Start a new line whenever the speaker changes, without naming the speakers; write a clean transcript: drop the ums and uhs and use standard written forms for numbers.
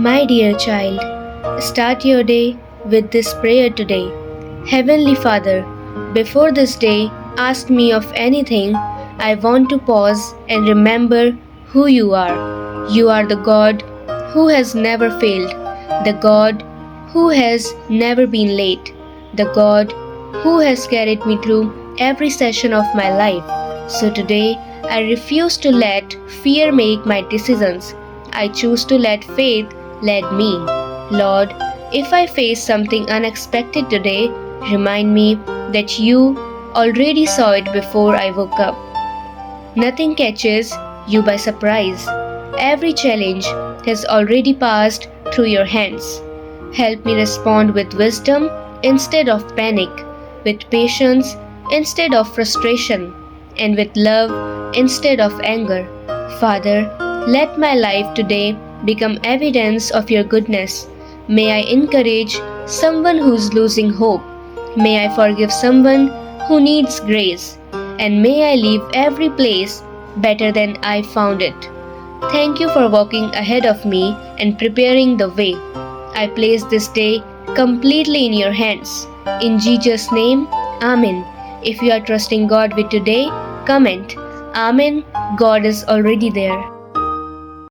My dear child, start your day with this prayer today. Heavenly Father, before this day, ask me of anything, I want to pause and remember who you are. You are the God who has never failed, the God who has never been late, the God who has carried me through every session of my life. So today, I refuse to let fear make my decisions. I choose to let faith lead me. Lord, if I face something unexpected today, remind me that you already saw it before I woke up. Nothing catches you by surprise. Every challenge has already passed through your hands. Help me respond with wisdom instead of panic, with patience instead of frustration, and with love instead of anger. Father, let my life today become evidence of your goodness. May I encourage someone who's losing hope. May I forgive someone who needs grace. And may I leave every place better than I found it. Thank you for walking ahead of me and preparing the way. I place this day completely in your hands. In Jesus' name, Amen. If you are trusting God with today, comment, Amen. God is already there.